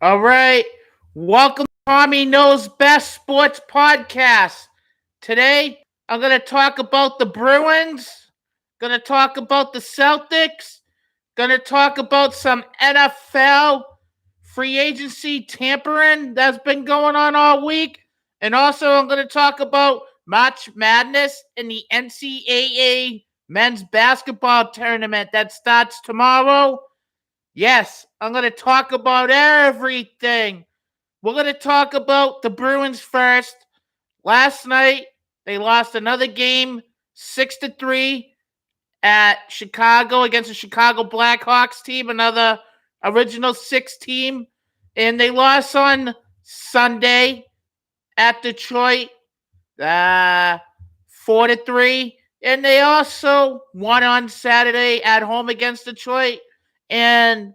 All right. Welcome to Tommy Knows Best Sports Podcast. Today, I'm going to talk about the Bruins, going to talk about the Celtics, going to talk about some NFL free agency tampering that's been going on all week. And also, I'm going to talk about March Madness in the NCAA men's basketball tournament that starts tomorrow. Yes, I'm going to talk about everything. We're going to talk about the Bruins first. Last night, they lost another game, 6-3 at Chicago against the Chicago Blackhawks team, another original six team. And they lost on Sunday at Detroit, 4-3. And they also won on Saturday at home against Detroit. And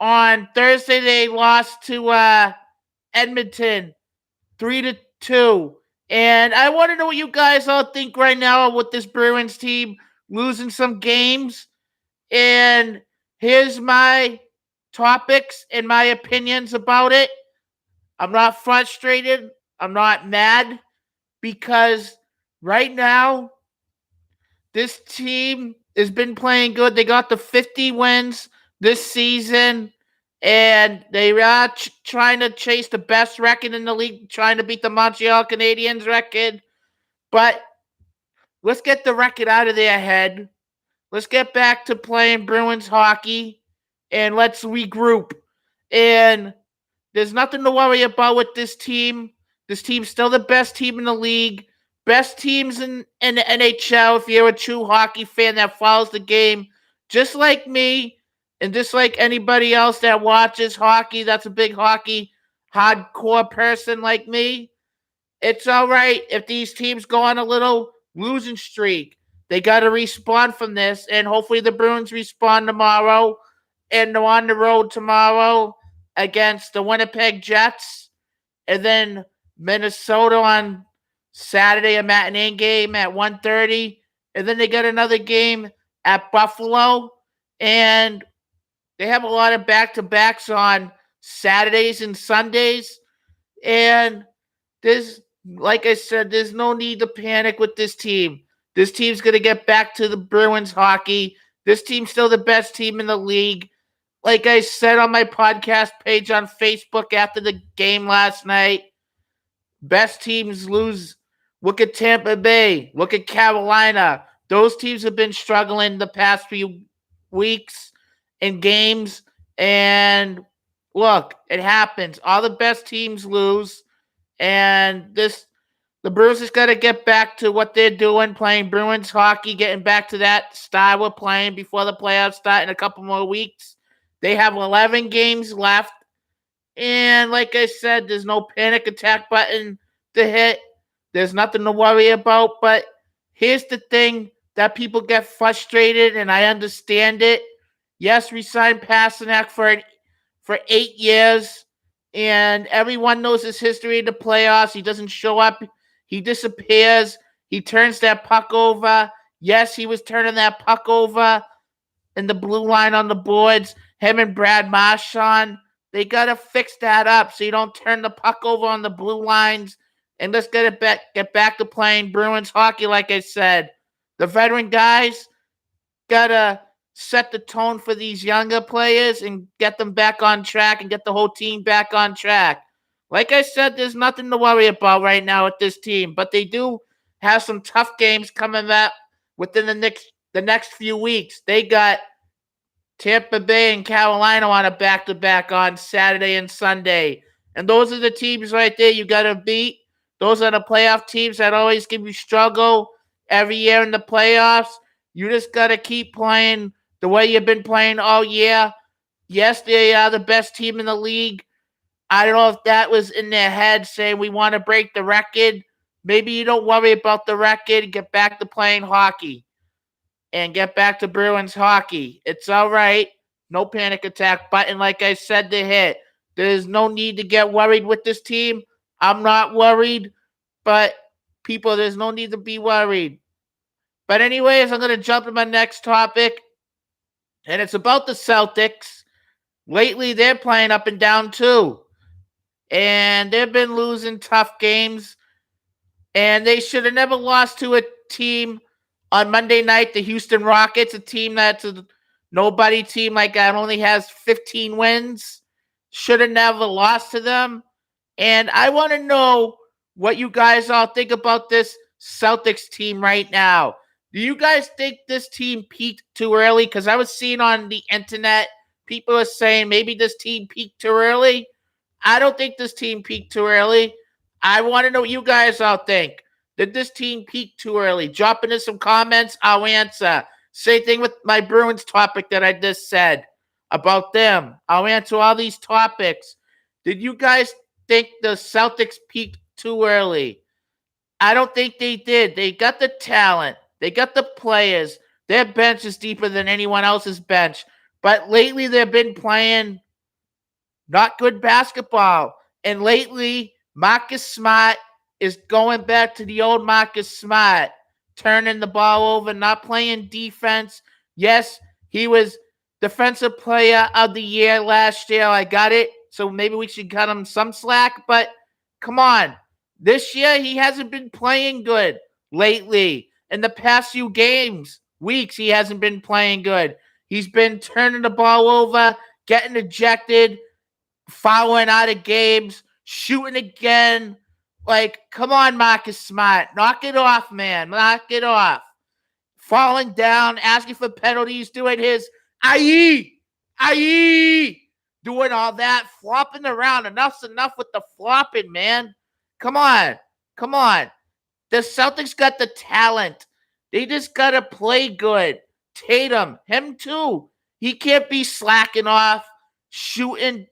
on Thursday, they lost to Edmonton 3-2. And I want to know what you guys all think right now with this Bruins team losing some games. And here's my topics and my opinions about it. I'm not frustrated. I'm not mad because right now, this team has been playing good. They got the 50 wins this season, and they are trying to chase the best record in the league, trying to beat the Montreal Canadiens record. But let's get the record out of their head. Let's get back to playing Bruins hockey, and let's regroup. And there's nothing to worry about with this team. This team's still the best team in the league. Best teams in the NHL if you're a true hockey fan that follows the game. Just like me and just like anybody else that watches hockey, that's a big hockey hardcore person like me. It's all right if these teams go on a little losing streak. They got to respond from this, and hopefully the Bruins respond tomorrow. And they're on the road tomorrow against the Winnipeg Jets. And then Minnesota on Saturday, a matinee game at 1:30. And then they got another game at Buffalo. And they have a lot of back-to-backs on Saturdays and Sundays. And there's, like I said, there's no need to panic with this team. This team's going to get back to the Bruins hockey. This team's still the best team in the league. Like I said on my podcast page on Facebook after the game last night, best teams lose. Look at Tampa Bay. Look at Carolina. Those teams have been struggling the past few weeks and games. And look, it happens. All the best teams lose. And the Bruins just got to get back to what they're doing, playing Bruins hockey, getting back to that style we're playing before the playoffs start in a couple more weeks. They have 11 games left. And like I said, there's no panic attack button to hit. There's nothing to worry about. But here's the thing that people get frustrated, and I understand it. Yes, we signed Pasternak for 8 years, and everyone knows his history in the playoffs. He doesn't show up. He disappears. He turns that puck over. Yes, he was turning that puck over in the blue line on the boards. Him and Brad Marchand, they got to fix that up so you don't turn the puck over on the blue lines. And let's get back to playing Bruins hockey, like I said. The veteran guys got to set the tone for these younger players and get them back on track and get the whole team back on track. Like I said, there's nothing to worry about right now with this team, but they do have some tough games coming up within the next few weeks. They got Tampa Bay and Carolina on a back-to-back on Saturday and Sunday. And those are the teams right there you got to beat. Those are the playoff teams that always give you struggle every year in the playoffs. You just got to keep playing the way you've been playing all year. Yes, they are the best team in the league. I don't know if that was in their head saying we want to break the record. Maybe you don't worry about the record. Get back to playing hockey. And get back to Bruins hockey. It's all right. No panic attack button, like I said, to hit. There's no need to get worried with this team. I'm not worried. But, people, there's no need to be worried. But anyways, I'm going to jump to my next topic. And it's about the Celtics. Lately, they're playing up and down, too. and they've been losing tough games. And they should have never lost to a team on Monday night, the Houston Rockets, a team that's a nobody team like that, only has 15 wins. Should have never lost to them. And I want to know what you guys all think about this Celtics team right now. Do you guys think this team peaked too early? Because I was seeing on the internet, people are saying maybe this team peaked too early. I don't think this team peaked too early. I want to know what you guys all think. Did this team peak too early? Drop into some comments. I'll answer. Same thing with my Bruins topic that I just said about them. I'll answer all these topics. Did you guys think the Celtics peaked too early? I don't think they did. They got the talent. They got the players. Their bench is deeper than anyone else's bench. But lately they've been playing not good basketball. And lately, Marcus Smart is going back to the old Marcus Smart, turning the ball over, not playing defense. Yes, he was Defensive Player of the Year last year. I got it. So maybe we should cut him some slack. But come on. This year, he hasn't been playing good lately. In the past few weeks, he hasn't been playing good. He's been turning the ball over, getting ejected, fouling out of games, shooting again. Like, come on, Marcus Smart. Knock it off, man. Knock it off. Falling down, asking for penalties, doing his aye, doing all that, flopping around. Enough's enough with the flopping, man. Come on. Come on. The Celtics got the talent. They just got to play good. Tatum, him too. He can't be slacking off, shooting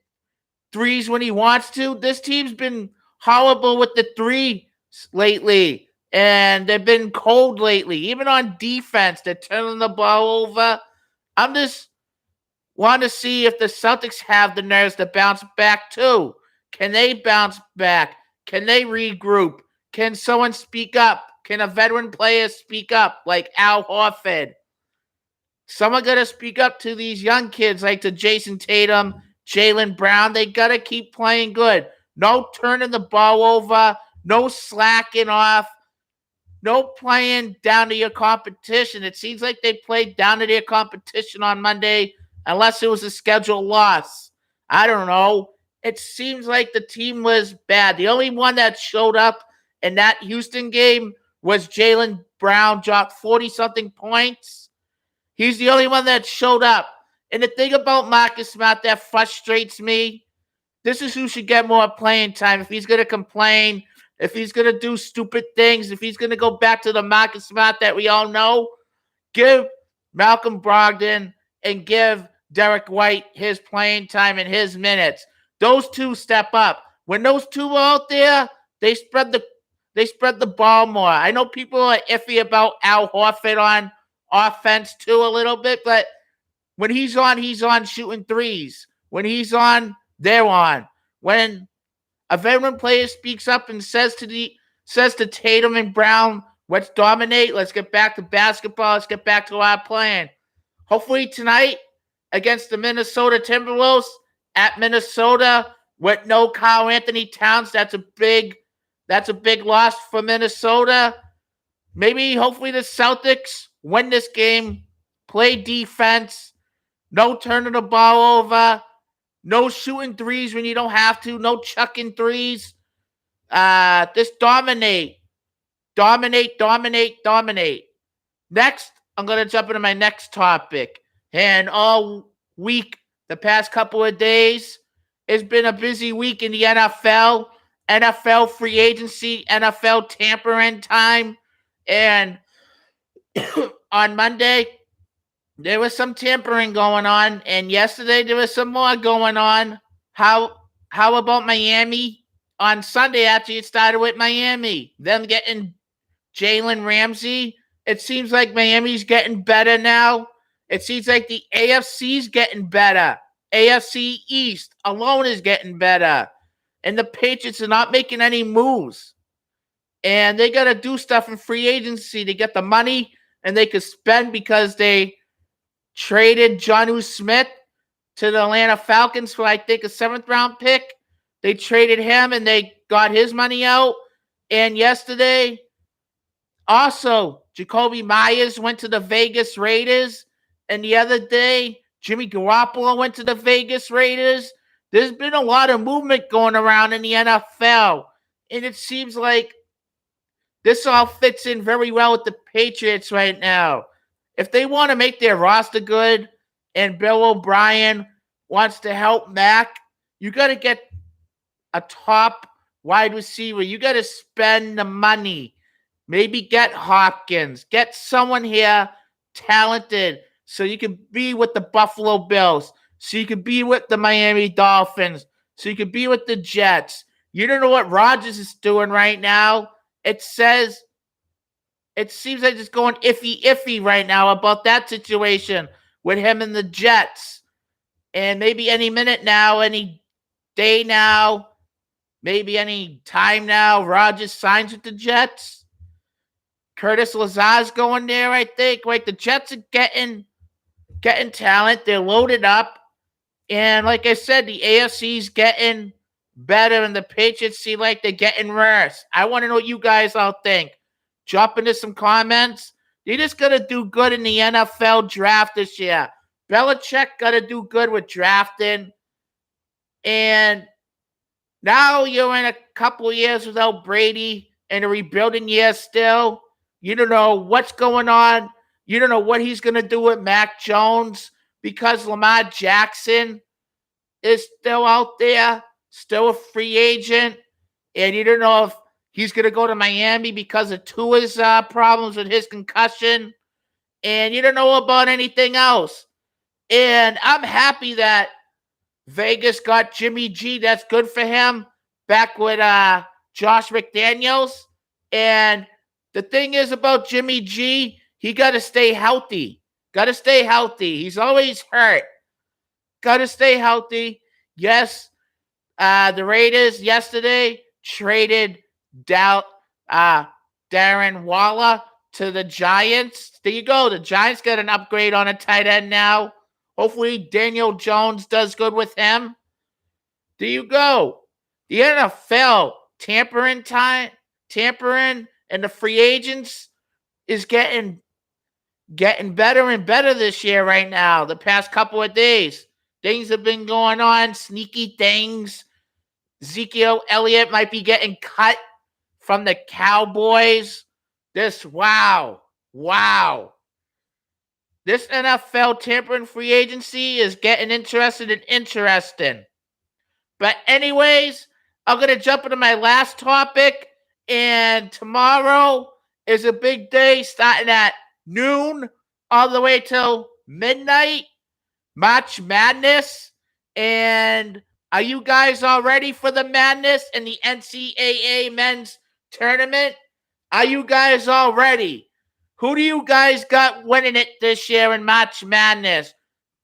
threes when he wants to. This team's been horrible with the threes lately, and they've been cold lately. Even on defense, they're turning the ball over. I'm just want to see if the Celtics have the nerves to bounce back too. Can they bounce back? Can they regroup? Can someone speak up? Can a veteran player speak up like Al Horford? Someone got to speak up to these young kids like to Jason Tatum, Jaylen Brown. They got to keep playing good. No turning the ball over. No slacking off. No playing down to your competition. It seems like they played down to their competition on Monday, unless it was a scheduled loss. I don't know. It seems like the team was bad. The only one that showed up in that Houston game was Jaylen Brown, dropped 40-something points. He's the only one that showed up. And the thing about Marcus Smart that frustrates me, this is who should get more playing time. If he's going to complain, if he's going to do stupid things, if he's going to go back to the Marcus Smart that we all know, give Malcolm Brogdon and give Derek White his playing time and his minutes. Those two step up. When those two are out there, they spread the ball more. I know people are iffy about Al Horford on offense too a little bit, but when he's on shooting threes. When he's on, they're on. When a veteran player speaks up and says to Tatum and Brown, let's dominate, let's get back to basketball, let's get back to our plan. Hopefully tonight against the Minnesota Timberwolves at Minnesota with no Karl Anthony Towns, that's a big loss for Minnesota. Maybe, hopefully, the Celtics win this game, play defense, no turning the ball over, no shooting threes when you don't have to, no chucking threes. Just dominate. Next, I'm going to jump into my next topic. And all week, the past couple of days, it's been a busy week in the NFL. NFL free agency, NFL tampering time. And on Monday, there was some tampering going on. And yesterday, there was some more going on. How about Miami? On Sunday, actually, it started with Miami. Them getting Jalen Ramsey. It seems like Miami's getting better now. It seems like the AFC's getting better. AFC East alone is getting better. And the Patriots are not making any moves. And they got to do stuff in free agency to get the money and they could spend because they traded Jonnu Smith to the Atlanta Falcons for, I think, a 7th-round pick. They traded him and they got his money out. And yesterday, also, Jacoby Myers went to the Vegas Raiders. And the other day, Jimmy Garoppolo went to the Vegas Raiders. There's been a lot of movement going around in the NFL. And it seems like this all fits in very well with the Patriots right now. If they want to make their roster good and Bill O'Brien wants to help Mac, you got to get a top wide receiver. You got to spend the money. Maybe get Hopkins. Get someone here talented so you can be with the Buffalo Bills, so you can be with the Miami Dolphins, so you can be with the Jets. You don't know what Rodgers is doing right now. It seems like it's going iffy right now about that situation with him and the Jets. And maybe any minute now, any day now, maybe any time now, Rodgers signs with the Jets. Curtis Lazar's going there, I think. Right, the Jets are getting talent. They're loaded up. And like I said, the AFC's getting better and the Patriots seem like they're getting worse. I want to know what you guys all think. Drop into some comments. They just got to do good in the NFL draft this year. Belichick got to do good with drafting. And now you're in a couple years without Brady and a rebuilding year still. You don't know what's going on. You don't know what he's going to do with Mac Jones because Lamar Jackson is still out there, still a free agent. And you don't know if he's going to go to Miami because of Tua's problems with his concussion. And you don't know about anything else. And I'm happy that Vegas got Jimmy G. That's good for him. Back with Josh McDaniels. And the thing is about Jimmy G, he got to stay healthy. Got to stay healthy. He's always hurt. Got to stay healthy. Yes, the Raiders yesterday traded Darren Waller to the Giants. There you go. The Giants got an upgrade on a tight end now. Hopefully Daniel Jones does good with him. There you go. The NFL tampering, and the free agents is getting better and better this year right now. The past couple of days, things have been going on, sneaky things. Ezekiel Elliott might be getting cut from the Cowboys. Wow. This NFL tampering free agency is getting interesting. But anyways, I'm going to jump into my last topic. And tomorrow is a big day starting at noon all the way till midnight. March Madness. And are you guys all ready for the madness and the NCAA men's tournament? Are you guys all ready? Who do you guys got winning it this year in March Madness?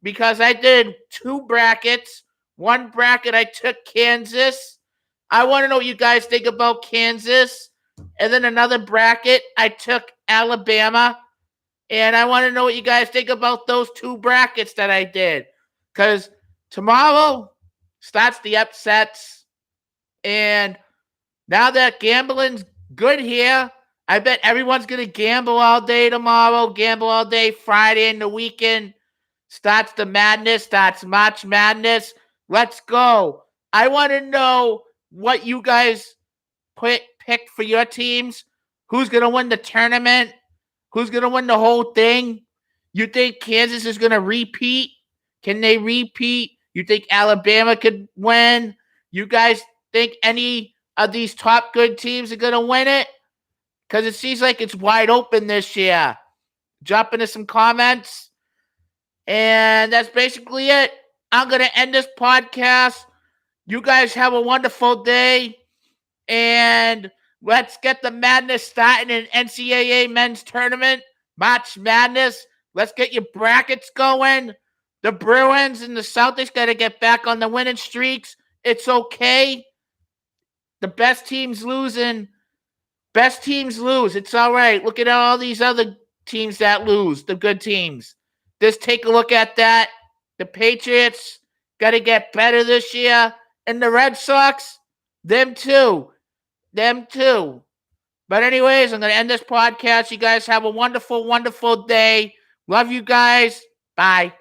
Because I did 2 brackets. One bracket I took Kansas. I want to know what you guys think about Kansas. And then another bracket I took Alabama. And I want to know what you guys think about those 2 brackets that I did. Because tomorrow starts the upsets. And now that gambling's good here, I bet everyone's going to gamble all day tomorrow, gamble all day Friday and the weekend. Starts the madness, starts March Madness. Let's go. I want to know what you guys picked for your teams. Who's going to win the tournament? Who's going to win the whole thing? You think Kansas is going to repeat? Can they repeat? You think Alabama could win? You guys think any of these top good teams are going to win it? Because it seems like it's wide open this year. Drop into some comments. And that's basically it. I'm going to end this podcast. You guys have a wonderful day. And let's get the madness starting in NCAA men's tournament. March Madness. Let's get your brackets going. The Bruins and the Celtics got to get back on the winning streaks. It's okay. The best teams losing. Best teams lose. It's all right. Look at all these other teams that lose, the good teams. Just take a look at that. The Patriots got to get better this year. And the Red Sox, them too. Them too. But anyways, I'm going to end this podcast. You guys have a wonderful, wonderful day. Love you guys. Bye.